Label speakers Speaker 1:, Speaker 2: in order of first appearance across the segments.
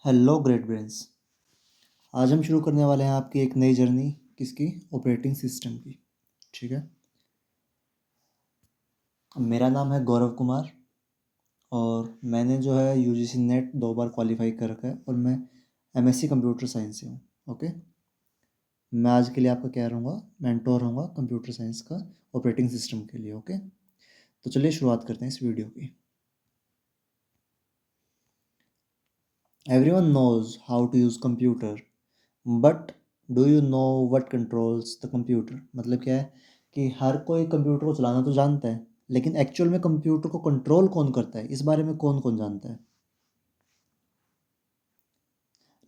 Speaker 1: Hello great brains. आज हम शुरू करने वाले हैं आपकी एक नई जर्नी। किसकी? ऑपरेटिंग सिस्टम की। ठीक है। मेरा नाम है गौरव कुमार और मैंने जो है यूजीसी नेट 2 बार क्वालिफाई कर रखा है और मैं एमएससी कंप्यूटर साइंस से हूँ। ओके। मैं आज के लिए आपका क्या रहूँगा? मेंटोर रहूँगा कंप्यूटर साइंस का ऑपरेटिंग सिस्टम के लिए। ओके। तो चलिए शुरुआत करते हैं इस वीडियो की। Everyone knows how to use computer but do you know what controls the computer. मतलब क्या है कि हर कोई कंप्यूटर को चलाना तो जानता है, लेकिन एक्चुअल में कंप्यूटर को कंट्रोल कौन करता है, इस बारे में कौन कौन जानता है?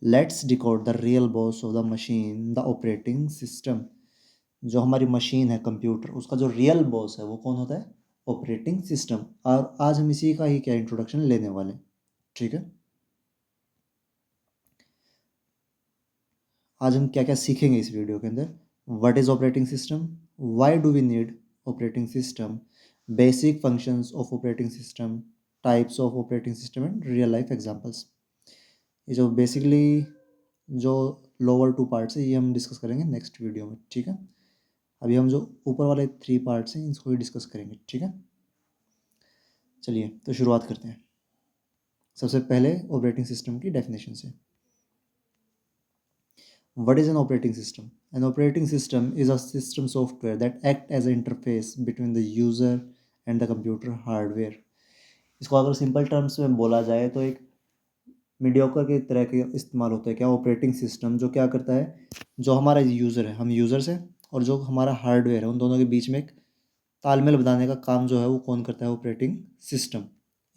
Speaker 1: Let's decode the real boss of the machine, the operating system. जो हमारी मशीन है कंप्यूटर, उसका जो रियल बॉस है वो कौन होता है? Operating system. और आज हम इसी का ही क्या इंट्रोडक्शन लेने वाले हैं। ठीक है। आज हम क्या क्या सीखेंगे इस वीडियो के अंदर? What is operating system, why do we need operating system, basic functions of operating system, types of operating system and real life examples. ये जो बेसिकली जो लोअर 2 पार्ट्स है ये हम डिस्कस करेंगे नेक्स्ट वीडियो में। ठीक है। अभी हम जो ऊपर वाले 3 पार्ट्स हैं इसको ही डिस्कस करेंगे। ठीक है। चलिए तो शुरुआत करते हैं। सबसे पहले ऑपरेटिंग सिस्टम की डेफिनेशन से। What is an operating system? An operating system is a system software that act as an interface between the user and the computer hardware. इसको अगर सिंपल टर्म्स में बोला जाए तो एक मीडियोकर की तरह के इस्तेमाल होता है। क्या? ऑपरेटिंग सिस्टम जो क्या करता है, जो हमारा यूज़र है, हम यूज़र्स हैं, और जो हमारा हार्डवेयर है, उन दोनों के बीच में एक तालमेल बनाने का काम जो है वो कौन करता है? Operating system.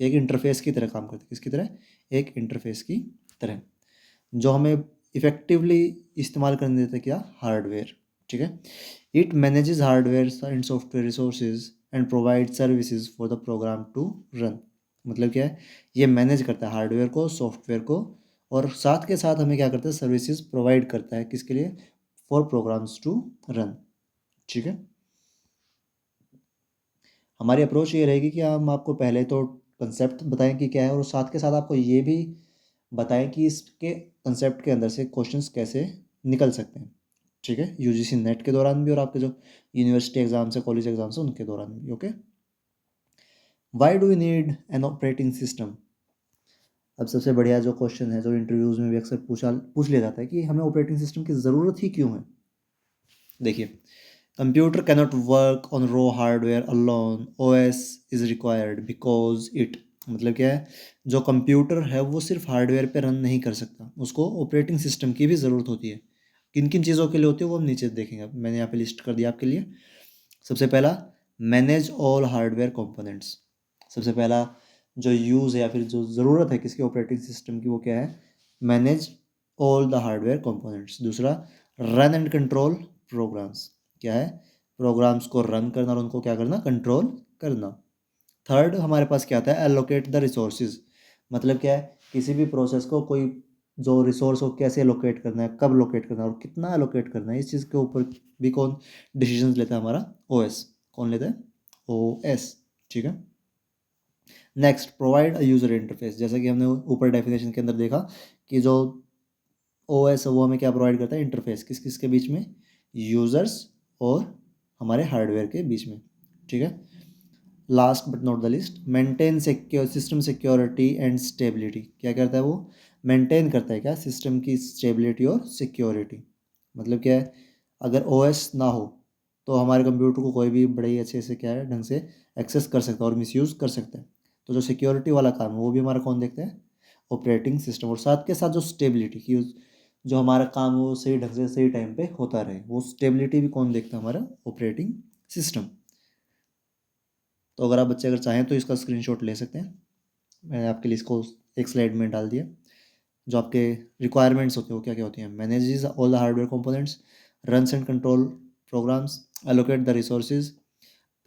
Speaker 1: एक इंटरफेस की तरह काम करता है। किसकी तरह? एक इंटरफेस की तरह, जो हमें इफ़ेक्टिवली इस्तेमाल करने देता है। क्या? हार्डवेयर। ठीक है। It manages hardware and software resources and provide services for the program to run. मतलब क्या है? ये मैनेज करता है हार्डवेयर को, सॉफ्टवेयर को, और साथ के साथ हमें क्या करता है? सर्विसेज प्रोवाइड करता है। किसके लिए? For programs to run. ठीक है। हमारी अप्रोच ये रहेगी कि हम आपको पहले तो कंसेप्ट बताएं कि क्या है, और साथ के साथ आपको ये भी बताएं कि इसके कंसेप्ट के अंदर से क्वेश्चंस कैसे निकल सकते हैं। ठीक है। यूजीसी नेट के दौरान भी और आपके जो यूनिवर्सिटी एग्जाम्स है, कॉलेज एग्जाम्स है, उनके दौरान भी। Okay. Why do we need an operating system? अब सबसे बढ़िया जो क्वेश्चन है, जो इंटरव्यूज़ में भी अक्सर पूछ लिया जाता है कि हमें ऑपरेटिंग सिस्टम की ज़रूरत ही क्यों है। देखिए, computer cannot work on raw hardware alone, OS is required because it. मतलब क्या है? जो कंप्यूटर है वो सिर्फ हार्डवेयर पे रन नहीं कर सकता, उसको ऑपरेटिंग सिस्टम की भी ज़रूरत होती है। किन किन चीज़ों के लिए होती है वो हम नीचे देखेंगे। अब मैंने यहाँ पे लिस्ट कर दिया आपके लिए। सबसे पहला, मैनेज ऑल हार्डवेयर कंपोनेंट्स। सबसे पहला जो यूज़ है या फिर जो ज़रूरत है किसकी? ऑपरेटिंग सिस्टम की, वो क्या है? Manage all the hardware components. दूसरा, रन एंड कंट्रोल प्रोग्राम्स। क्या है? प्रोग्राम्स को रन करना और उनको क्या करना? कंट्रोल करना। थर्ड, हमारे पास क्या आता है? Allocate the resources. मतलब क्या है? किसी भी प्रोसेस को कोई जो रिसोर्स को कैसे एलोकेट करना है, कब लोकेट करना है और कितना एलोकेट करना है, इस चीज़ के ऊपर भी कौन डिसीजंस लेता है? हमारा ओएस। कौन लेता है? ओएस। ठीक है। Next, provide a user interface. जैसा कि हमने ऊपर डेफिनेशन के अंदर देखा कि जो ओएस है वो हमें क्या प्रोवाइड करता है? इंटरफेस। किस किस के बीच में? यूज़र्स और हमारे हार्डवेयर के बीच में। ठीक है। Last but not the list, maintain secure system security and stability. क्या करता है वो? मेंटेन करता है क्या? सिस्टम की स्टेबिलिटी और सिक्योरिटी। मतलब क्या है? अगर ओएस ना हो तो हमारे कंप्यूटर को कोई भी बड़े ही अच्छे से क्या है ढंग से एक्सेस कर सकता है और मिसयूज़ कर सकता है। तो जो सिक्योरिटी वाला काम है वो भी हमारा कौन देखता है? Operating system. और साथ के साथ जो स्टेबिलिटी की जो हमारा काम है वो सही ढंग से सही टाइम पे होता रहे, वो स्टेबिलिटी भी कौन देखता है? हमारा ऑपरेटिंग सिस्टम। तो अगर आप बच्चे अगर चाहें तो इसका स्क्रीनशॉट ले सकते हैं। मैंने आपके लिए इसको एक स्लाइड में डाल दिया। जो आपके रिक्वायरमेंट्स होते हैं वो क्या क्या होती हैं? Manages all the hardware components, runs and control programs, allocate the resources,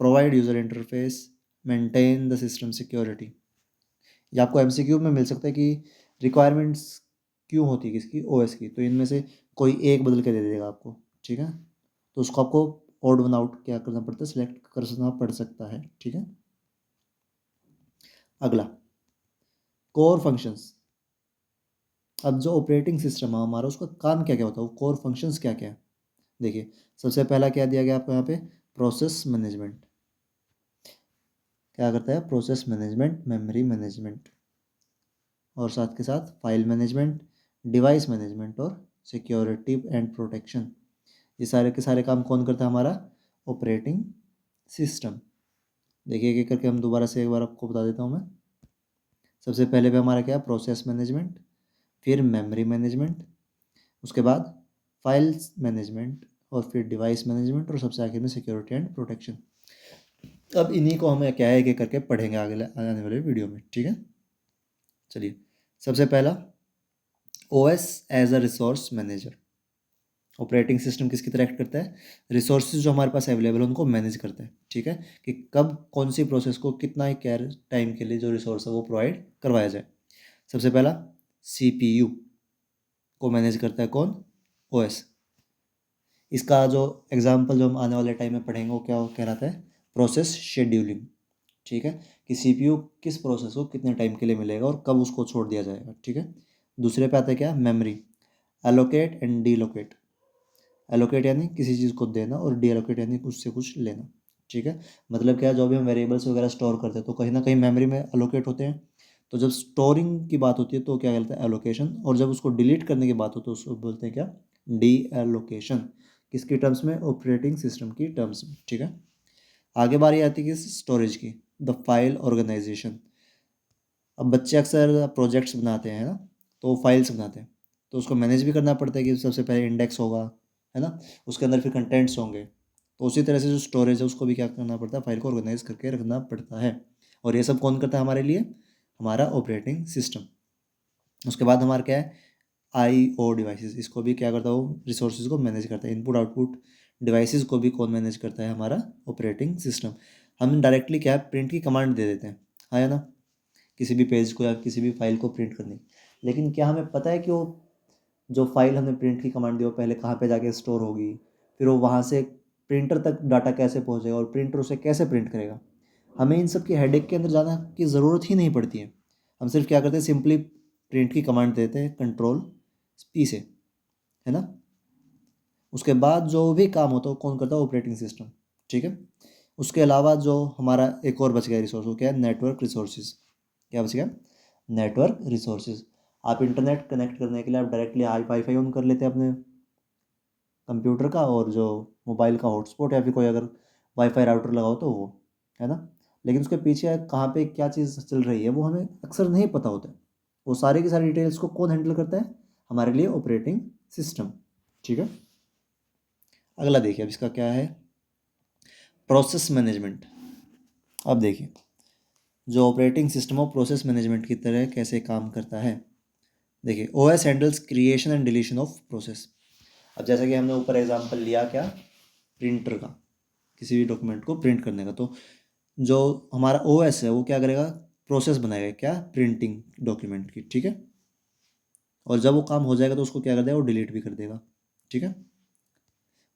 Speaker 1: provide user interface, maintain the system security. ये आपको एमसीक्यू में मिल सकता है कि रिक्वायरमेंट्स क्यों होती है किसकी? ओएस की। तो इनमें से कोई एक बदल के दे देगा आपको। ठीक है। तो उसको आपको ऑड वन आउट क्या करना पड़ता है? सिलेक्ट करना पड़ सकता है। ठीक है। अगला, कोर फंक्शंस। अब जो ऑपरेटिंग सिस्टम है हमारा, उसका काम क्या क्या होता है, वो कोर फंक्शंस क्या क्या है। देखिए सबसे पहला क्या दिया गया आपको यहाँ पे, प्रोसेस मैनेजमेंट। क्या करता है, प्रोसेस मैनेजमेंट, मेमोरी मैनेजमेंट, और साथ के साथ फाइल मैनेजमेंट, डिवाइस मैनेजमेंट और सिक्योरिटी एंड प्रोटेक्शन। ये सारे के सारे काम कौन करता है, हमारा ऑपरेटिंग सिस्टम। देखिए एक एक करके हम दोबारा से एक बार आपको बता देता हूँ मैं। सबसे पहले पे हमारा क्या है, प्रोसेस मैनेजमेंट, फिर मेमोरी मैनेजमेंट, उसके बाद फाइल्स मैनेजमेंट, और फिर डिवाइस मैनेजमेंट, और सबसे आखिर में सिक्योरिटी एंड प्रोटेक्शन। अब इन्हीं को हम क्या है एक एक करके पढ़ेंगे आगे आने वाले वीडियो में, ठीक है। चलिए सबसे पहला, OS as a resource manager. Operating system किसकी तरह एक्ट करता है, रिसोर्सेज जो हमारे पास अवेलेबल है उनको मैनेज करता है, ठीक है, कि कब कौन सी प्रोसेस को कितना ही केयर टाइम के लिए जो रिसोर्स है वो प्रोवाइड करवाया जाए। सबसे पहला, सीपीयू को मैनेज करता है कौन, ओएस। इसका जो एग्जांपल जो हम आने वाले टाइम में पढ़ेंगे वो क्या कहलाता है, प्रोसेस शेड्यूलिंग, ठीक है, कि सीपीयू किस प्रोसेस को कितने टाइम के लिए मिलेगा और कब उसको छोड़ दिया जाएगा, ठीक है। दूसरे पे आता है क्या, मेमोरी, एलोकेट एंड डीलोकेट। एलोकेट यानी किसी चीज़ को देना, और डी एलोकेट यानी उससे कुछ लेना, ठीक है। मतलब क्या, जो भी हम वेरिएबल्स वगैरह स्टोर करते हैं तो कहीं ना कहीं मेमोरी में एलोकेट होते हैं। तो जब स्टोरिंग की बात होती है तो क्या कहलाता है, एलोकेशन, और जब उसको डिलीट करने की बात हो तो उसको बोलते हैं क्या, डी एलोकेशन। किसकी टर्म्स में, ऑपरेटिंग सिस्टम की टर्म्स में, ठीक है। आगे बारी आती है किस, स्टोरेज की, द फाइल ऑर्गेनाइजेशन। अब बच्चे अक्सर प्रोजेक्ट्स बनाते हैं ना, तो फाइल्स बनाते हैं, तो उसको मैनेज भी करना पड़ता है कि सबसे पहले इंडेक्स होगा, है ना, उसके अंदर फिर कंटेंट्स होंगे। तो उसी तरह से जो स्टोरेज है उसको भी क्या करना पड़ता है, फाइल को ऑर्गेनाइज करके रखना पड़ता है। और ये सब कौन करता है हमारे लिए, हमारा ऑपरेटिंग सिस्टम। उसके बाद हमारा क्या है, आई ओ डिवाइसेस, इसको भी क्या करता है, वो रिसोर्सेज को मैनेज करता है। इनपुट आउटपुट डिवाइसेस को भी कौन मैनेज करता है, हमारा ऑपरेटिंग सिस्टम। हम डायरेक्टली क्या है, प्रिंट की कमांड दे देते हैं, है ना, किसी भी पेज को या किसी भी फाइल को प्रिंट करने की। लेकिन क्या हमें पता है कि वो जो फाइल हमने प्रिंट की कमांड दी वो पहले कहाँ पे जाके स्टोर होगी, फिर वो वहाँ से प्रिंटर तक डाटा कैसे पहुँचेगा, और प्रिंटर उसे कैसे प्रिंट करेगा। हमें इन सब की हेडेक के अंदर जाना की ज़रूरत ही नहीं पड़ती है। हम सिर्फ क्या करते हैं, सिंपली प्रिंट की कमांड देते हैं कंट्रोल पी से, है ना। उसके बाद जो भी काम होता है वो कौन करता है, ऑपरेटिंग सिस्टम, ठीक है। उसके अलावा जो हमारा एक और बच गया रिसोर्स, वो क्या है, नेटवर्क रिसोर्सेज। क्या बच गया, नेटवर्क रिसोर्सेज। आप इंटरनेट कनेक्ट करने के लिए आप डायरेक्टली वाईफाई ऑन कर लेते हैं अपने कंप्यूटर का, और जो मोबाइल का हॉटस्पॉट या फिर कोई अगर वाईफाई राउटर लगाओ तो वो, है ना। लेकिन उसके पीछे कहाँ पे क्या चीज़ चल रही है वो हमें अक्सर नहीं पता होता है। वो सारी की सारी डिटेल्स को कौन हैंडल करता है, हमारे लिए ऑपरेटिंग सिस्टम, ठीक है। अगला देखिए अब इसका क्या है, प्रोसेस मैनेजमेंट। अब देखिए जो operating system of process management की तरह कैसे काम करता है। देखिए OS handles creation and deletion of process. अब जैसा कि हमने ऊपर एग्जांपल लिया क्या, प्रिंटर का, किसी भी डॉक्यूमेंट को प्रिंट करने का, तो जो हमारा ओएस है वो क्या करेगा, प्रोसेस बनाएगा क्या, प्रिंटिंग डॉक्यूमेंट की, ठीक है। और जब वो काम हो जाएगा तो उसको क्या कर देगा, वो डिलीट भी कर देगा, ठीक है।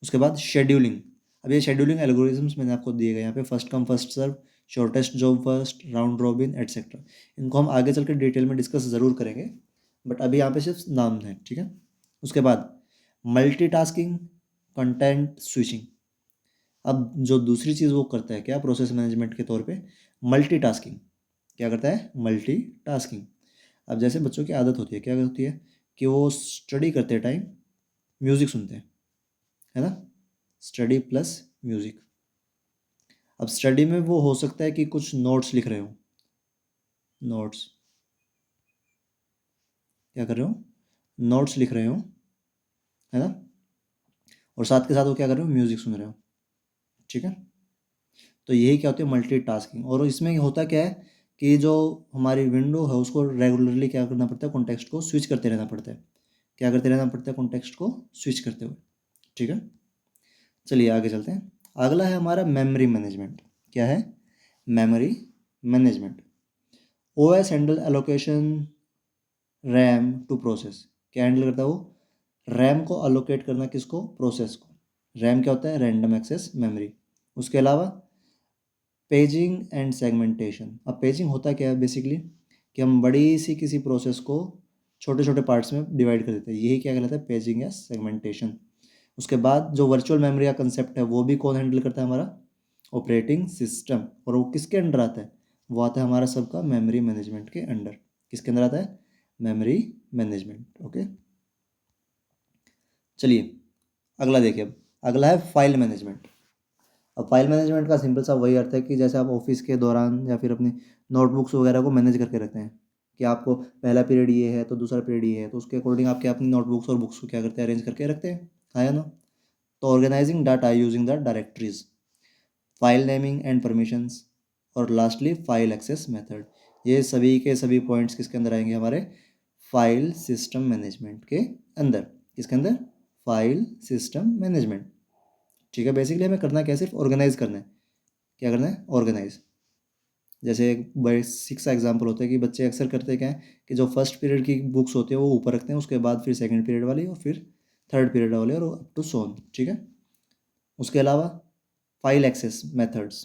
Speaker 1: उसके बाद शेड्यूलिंग। अब ये शेड्यूलिंग एल्गोरिथम्स मैंने आपको दिए गए यहाँ पे, first come first serve, shortest job first, round robin etcetera. इनको हम आगे चल के डिटेल में डिस्कस ज़रूर करेंगे, बट अभी यहाँ पे सिर्फ नाम है, ठीक है। उसके बाद मल्टीटास्किंग, कंटेंट स्विचिंग। अब जो दूसरी चीज़ वो करता है क्या, प्रोसेस मैनेजमेंट के तौर पे, मल्टीटास्किंग। क्या करता है, मल्टीटास्किंग। अब जैसे बच्चों की आदत होती है, क्या होती है कि वो स्टडी करते टाइम म्यूज़िक सुनते हैं, है ना, स्टडी प्लस म्यूज़िक। अब स्टडी में वो हो सकता है कि कुछ नोट्स लिख रहे हो, नोट्स, क्या कर रहे हो, नोट्स लिख रहे हो, है ना, और साथ के साथ वो क्या कर रहे हो, म्यूज़िक सुन रहे हो, ठीक है। तो यही क्या होती है, मल्टीटास्किंग। और इसमें होता क्या है कि जो हमारी विंडो है उसको रेगुलरली क्या करना पड़ता है, कॉन्टेक्स्ट को स्विच करते रहना पड़ता है। क्या करते रहना पड़ता है, कॉन्टेक्स्ट को स्विच करते हुए, ठीक है। चलिए आगे चलते हैं। अगला है हमारा मेमोरी मैनेजमेंट। क्या है, memory management. OS handle allocation RAM to process. क्या हैंडल करता है वो, रैम को अलोकेट करना, किसको, प्रोसेस को। रैम क्या होता है, रैंडम एक्सेस मेमोरी। उसके अलावा पेजिंग एंड सेगमेंटेशन। अब पेजिंग होता क्या है बेसिकली, कि हम बड़ी सी किसी प्रोसेस को छोटे छोटे पार्ट्स में डिवाइड कर देते हैं, यही क्या कहलाता है, पेजिंग या सेगमेंटेशन। उसके बाद जो वर्चुअल मेमोरी का कंसेप्ट है वो भी कौन हैंडल करता है, हमारा ऑपरेटिंग सिस्टम। और वो किसके अंडर आता है, वो आता है हमारा सबका मेमोरी मैनेजमेंट के अंडर। किसके अंदर आता है, मेमोरी मैनेजमेंट। ओके, चलिए अगला देखिए। अब अगला है फाइल मैनेजमेंट। अब फाइल मैनेजमेंट का सिंपल सा वही अर्थ है कि जैसे आप ऑफिस के दौरान या फिर अपनी नोटबुक्स वगैरह को मैनेज करके रखते हैं, कि आपको पहला पीरियड ये है तो दूसरा पीरियड ये है, तो उसके अकॉर्डिंग आपके अपनी नोटबुक्स और बुक्स को क्या करते हैं, अरेंज करके रखते हैं, हाँ या ना। तो organising data using the directories, file naming and permissions, और लास्टली फाइल एक्सेस मेथड। ये सभी के सभी पॉइंट्स किसके अंदर आएंगे, हमारे फाइल सिस्टम मैनेजमेंट के अंदर। किसके अंदर, फाइल सिस्टम मैनेजमेंट। ठीक है, बेसिकली हमें करना क्या है, सिर्फ ऑर्गेनाइज करना है। क्या करना है, ऑर्गेनाइज। जैसे एक बेसिक सा एग्जांपल होता है कि बच्चे अक्सर करते क्या है कि जो फर्स्ट पीरियड की बुक्स होती है वो ऊपर रखते हैं, उसके बाद फिर सेकंड पीरियड वाली और फिर थर्ड पीरियड वाले और अप टू सो ऑन। ठीक है, उसके अलावा file access methods.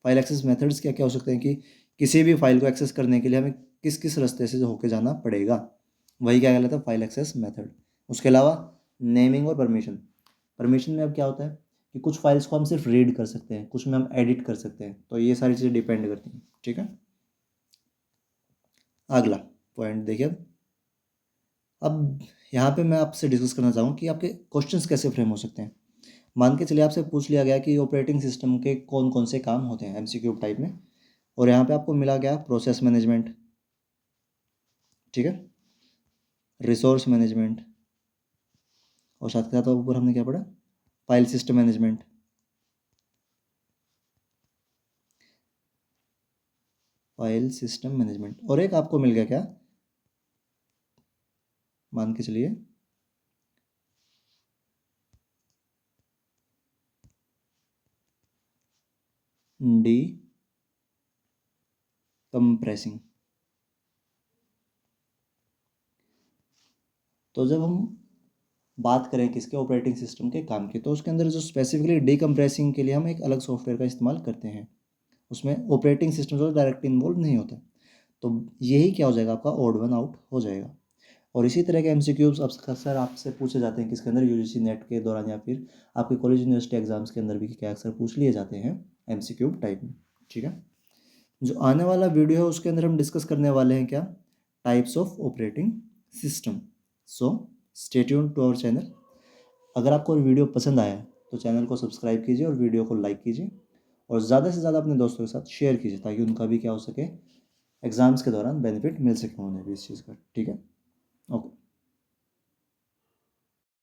Speaker 1: File access methods क्या क्या हो सकते हैं कि किसी भी फाइल को एक्सेस करने के लिए हमें किस किस रास्ते से होके जाना पड़ेगा, वही क्या कहलाता है, फाइल एक्सेस मेथड। उसके अलावा नेमिंग और परमिशन। परमिशन में अब क्या होता है कि कुछ फाइल्स को हम सिर्फ रीड कर सकते हैं, कुछ में हम एडिट कर सकते हैं, तो ये सारी चीज़ें डिपेंड करती हैं। ठीक है, अगला पॉइंट देखिए। अब यहाँ पे मैं आपसे डिस्कस करना चाहूँ कि आपके क्वेश्चंस कैसे फ्रेम हो सकते हैं। मान के चलिए आपसे पूछ लिया गया कि ऑपरेटिंग सिस्टम के कौन कौन से काम होते हैं एमसीक्यू टाइप में, और यहाँ पे आपको मिला गया प्रोसेस मैनेजमेंट, ठीक है, रिसोर्स मैनेजमेंट, और साथ के साथ ऊपर हमने क्या पढ़ा, file system management, file system management, और एक आपको मिल गया क्या, मान के चलिए डी कंप्रेसिंग। तो जब हम बात करें किसके, ऑपरेटिंग सिस्टम के काम की, तो उसके अंदर जो स्पेसिफिकली डीकम्प्रेसिंग के लिए हम एक अलग सॉफ्टवेयर का इस्तेमाल करते हैं, उसमें ऑपरेटिंग सिस्टम जो डायरेक्ट इन्वॉल्व नहीं होता। तो यही क्या हो जाएगा, आपका ऑड वन आउट हो जाएगा। और इसी तरह के एमसीक्यूज अक्सर आपसे पूछे जाते हैं किसके अंदर, यूजीसी नेट के दौरान या फिर आपके कॉलेज यूनिवर्सिटी एग्जाम्स के अंदर भी क्या अक्सर पूछ लिए जाते हैं एमसीक्यू टाइप में। ठीक है, जो आने वाला वीडियो है उसके अंदर हम डिस्कस करने वाले हैं क्या, types of operating system. So stay tune to our channel. अगर आपको वीडियो पसंद आया है तो चैनल को सब्सक्राइब कीजिए और वीडियो को लाइक कीजिए, और ज़्यादा से ज़्यादा अपने दोस्तों के साथ शेयर कीजिए ताकि उनका भी क्या हो सके, एग्ज़ाम्स के दौरान बेनिफिट मिल सके उन्हें भी इस चीज़ का। ठीक है।